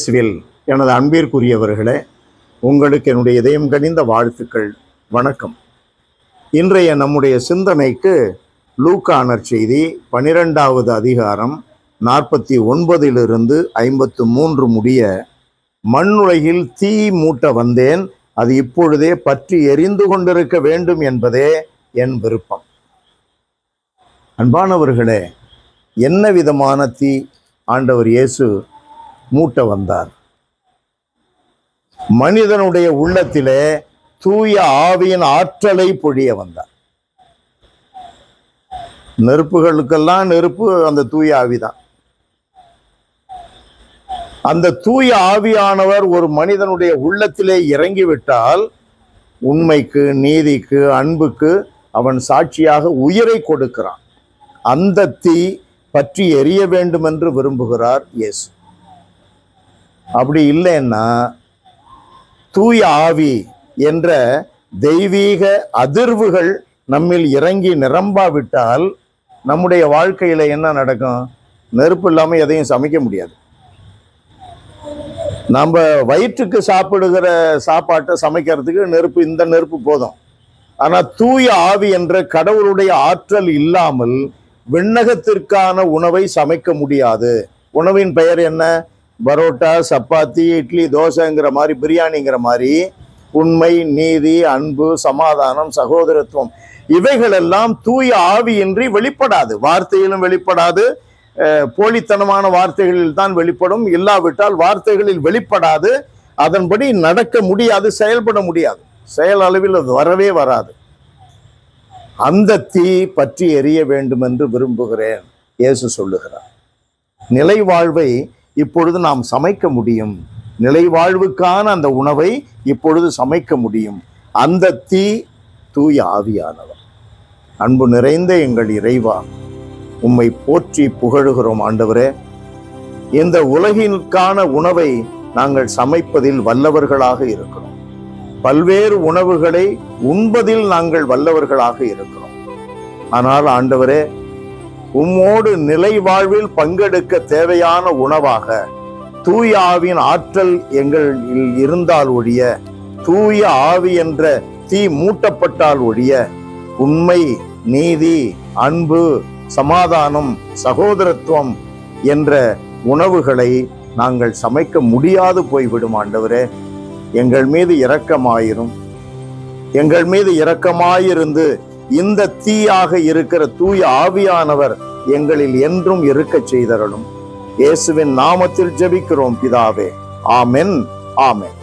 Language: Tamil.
இயேசுவில் எனது அன்பிற்குரியவர்களே, உங்களுக்கு என்னுடைய இதயம் கனிந்த வாழ்த்துக்கள். வணக்கம். இன்றைய நம்முடைய சிந்தனைக்கு லூக்கா நற்செய்தி 12வது அதிகாரம் 49 53 முடிய, மண்ணுலகில் தீ மூட்ட வந்தேன், அது இப்பொழுதே பற்றி எரிந்து கொண்டிருக்க வேண்டும் என்பதே என் விருப்பம். அன்பானவர்களே, என்ன விதமான தீ ஆண்டவர் இயேசு மூட்ட வந்தார்? மனிதனுடைய உள்ளத்திலே தூய ஆவியின் ஆற்றலை பொழிய வந்தார். நெருப்புகளுக்கெல்லாம் நெருப்பு அந்த தூய ஆவிதான். அந்த தூய ஆவியானவர் ஒரு மனிதனுடைய உள்ளத்திலே இறங்கிவிட்டால் உண்மைக்கு, நீதிக்கு, அன்புக்கு அவன் சாட்சியாக உயிரை கொடுக்கிறான். அந்த தீ பற்றி எரிய வேண்டும் என்று விரும்புகிறார் இயேசு. அப்படி இல்லைன்னா தூய ஆவி என்ற தெய்வீக அதிர்வுகள் நம்மில் இறங்கி நிரம்பாவிட்டால் நம்முடைய வாழ்க்கையில என்ன நடக்கும்? நெருப்பு இல்லாமல் எதையும் சமைக்க முடியாது. நம்ம வயிற்றுக்கு சாப்பிடுகிற சாப்பாட்டை சமைக்கிறதுக்கு நெருப்பு, இந்த நெருப்பு போதும். ஆனால் தூய ஆவி என்ற கடவுளுடைய ஆற்றல் இல்லாமல் விண்ணகத்திற்கான உணவை சமைக்க முடியாது. உணவின் பெயர் என்ன? பரோட்டா, சப்பாத்தி, இட்லி, தோசைங்கிற மாதிரி, பிரியாணிங்கிற மாதிரி உண்மை, நீதி, அன்பு, சமாதானம், சகோதரத்துவம் இவைகளெல்லாம் தூய ஆவியின்றி வெளிப்படாது. வார்த்தையிலும் வெளிப்படாது, போலித்தனமான வார்த்தைகளில் தான் வெளிப்படும். இல்லாவிட்டால் வார்த்தைகளில் வெளிப்படாது, அதன்படி நடக்க முடியாது, செயல்பட முடியாது, செயல் அளவில் அது வரவே வராது. அந்த தீ பற்றி எரிய வேண்டும் என்று விரும்புகிறேன் இயேசு சொல்லுகிறார். நிலை வாழ்வை இப்பொழுது நாம் சமைக்க முடியும். நிலை வாழ்வுக்கான அந்த உணவை இப்பொழுது சமைக்க முடியும். அந்த தீ தூய ஆவியானவர். அன்பு நிறைந்த எங்கள் இறைவா, உம்மை போற்றி புகழுகிறோம் ஆண்டவரே. இந்த உலகிற்கான உணவை நாங்கள் சமைப்பதில் வல்லவர்களாக இருக்கிறோம். பல்வேறு உணவுகளை உண்பதில் நாங்கள் வல்லவர்களாக இருக்கிறோம். ஆனால் ஆண்டவரே, உம்மோடு நிலை வாழ்வில் பங்கெடுக்க தேவையான உணவாக தூய ஆவியின் ஆற்றல் எங்களில் இருந்தால் ஒழிய, தூய ஆவி என்ற தீ மூட்டப்பட்டால் ஒழிய, உண்மை, நீதி, அன்பு, சமாதானம், சகோதரத்துவம் என்ற உணவுகளை நாங்கள் சமைக்க முடியாது போய்விடும். ஆண்டவரே, எங்கள் மீது இரக்கமாயிரும். எங்கள் மீது இரக்கமாயிருந்து இந்த தீயாக இருக்கிற தூய ஆவியானவர் எங்களில் என்றும் இருக்க செய்தருளும். இயேசுவின் நாமத்தில் ஜெபிக்கிறோம் பிதாவே. ஆமென், ஆமென்.